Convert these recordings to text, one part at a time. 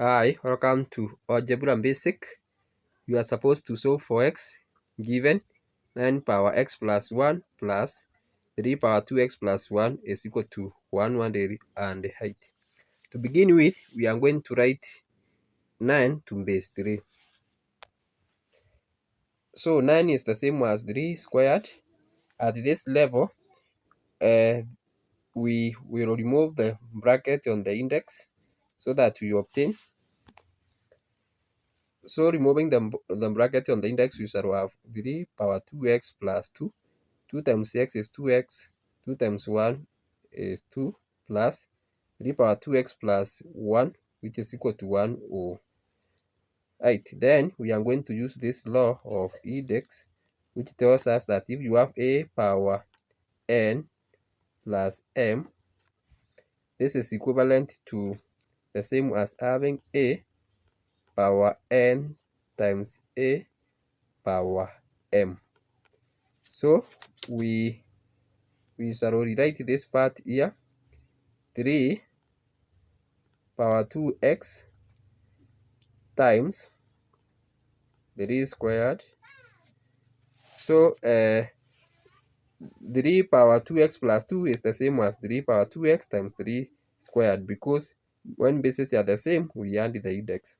Hi, welcome to Algebra Basic. You are supposed to solve for x given 9 power x plus 1 plus 3 power 2x plus 1 is equal to 1 and the height. To begin with, we are going to write 9 to base 3. So 9 is the same as 3 squared. At this level, we will remove the bracket on the index so that we obtain. So removing the bracket on the index, we shall have 3 power 2x plus 2. 2 times x is 2x. 2 times 1 is 2 plus 3 power 2x plus 1, which is equal to 108. Then we are going to use this law of index, which tells us that if you have a power n plus m, this is equivalent to the same as having a power n times a power m. So we shall rewrite this part here. 3 power 2x times 3 squared. So 3 power 2x plus 2 is the same as 3 power 2x times 3 squared, because when bases are the same, we add the index.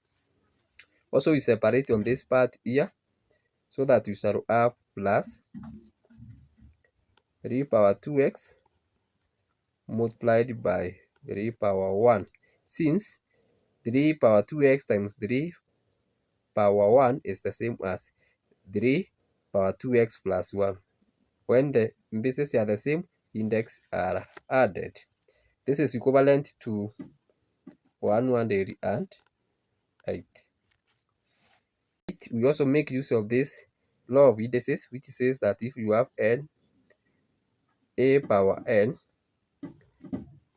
Also, we separate on this part here so that we shall have plus 3 power 2x multiplied by 3 power 1. Since 3 power 2x times 3 power 1 is the same as 3 power 2x plus 1. When the bases are the same, index are added. This is equivalent to 108. We also make use of this law of indices, which says that if you have n, a power n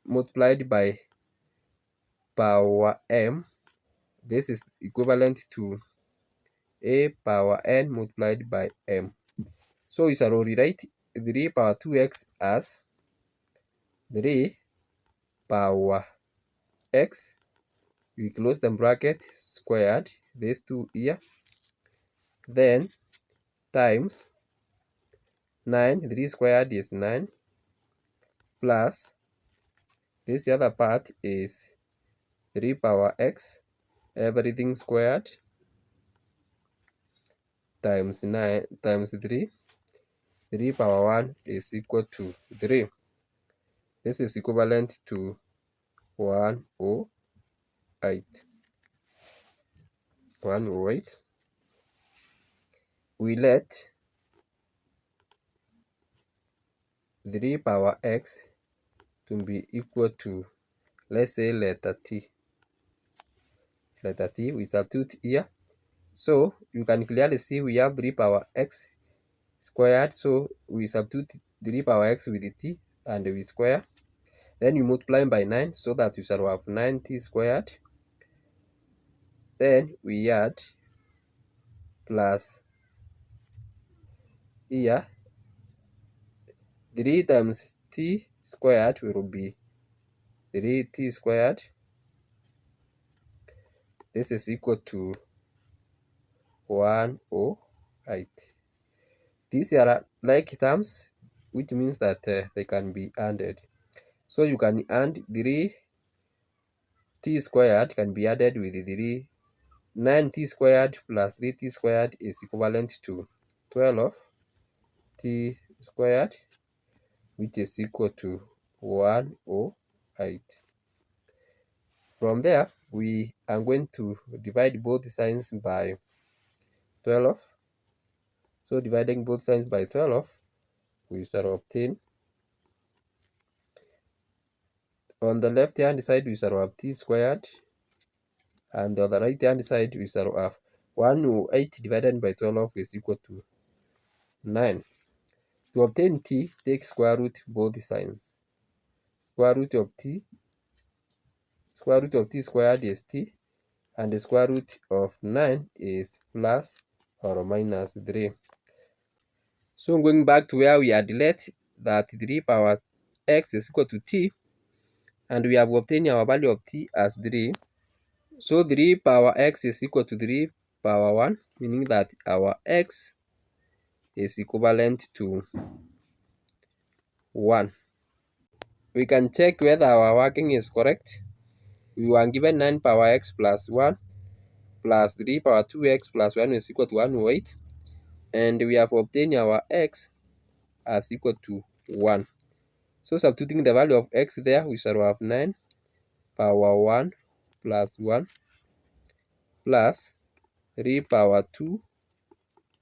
multiplied by power m, this is equivalent to a power n multiplied by m. So we shall rewrite 3 power 2x as 3 power x, we close the bracket, squared, these two here, then times 9, 3 squared is 9, plus this other part is 3 power x, everything squared, times 9 times 3. 3 power 1 is equal to 3. This is equivalent to 108. 108. We let 3 power x to be equal to, let's say, letter t. Letter t we substitute here. So you can clearly see we have 3 power x squared. So we substitute 3 power x with the t and we square. Then you multiply by 9 so that you shall have 9t squared. Then we add plus here 3 times t squared will be 3t squared. This is equal to 108. These are like terms, which means that they can be added. So you can add 3t squared can be added with 9t squared plus 3t squared is equivalent to 12t squared, which is equal to 108. From there, we are going to divide both signs by 12. So dividing both signs by 12, we shall obtain, on the left hand side we shall have t squared, and on the right hand side we shall have 108 divided by 12 is equal to 9. To obtain t, take square root both signs. Square root of t squared is t, and the square root of 9 is plus or minus 3. So going back to where we had let that 3 power x is equal to t, and we have obtained our value of t as 3. So 3 power x is equal to 3 power 1, meaning that our x is equivalent to 1. We can check whether our working is correct. We were given 9 power x plus 1 plus 3 power 2x plus 1 is equal to 108. And we have obtained our x as equal to 1. So substituting the value of x there, we shall have 9 power 1 plus 1 plus 3 power 2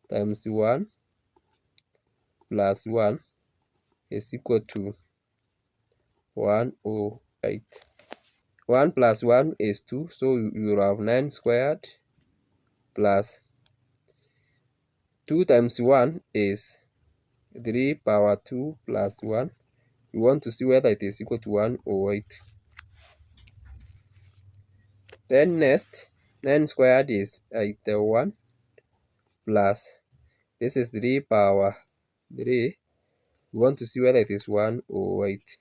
times 1 plus 1 is equal to 108. 1 plus 1 is 2, so you will have 9 squared plus 2 times 1 is 3 power 2 plus 1. We want to see whether it is equal to 108. Then next, 9 squared is 81 plus, this is 3 power 3. We want to see whether it is 108.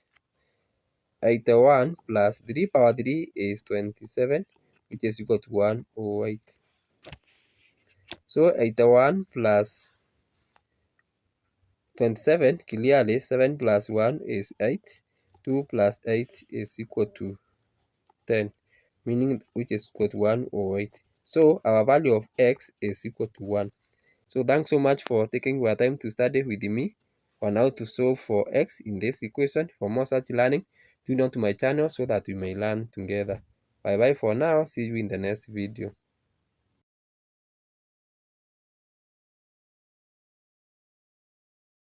81 plus 3 power 3 is 27, which is equal to 108. So 81 plus 27, clearly 7 plus 1 is 8. 2 plus 8 is equal to 10, meaning which is equal to 108. So our value of x is equal to 1. So thanks so much for taking your time to study with me on how to solve for x in this equation. For more such learning, tune on to my channel so that we may learn together. Bye bye for now. See you in the next video.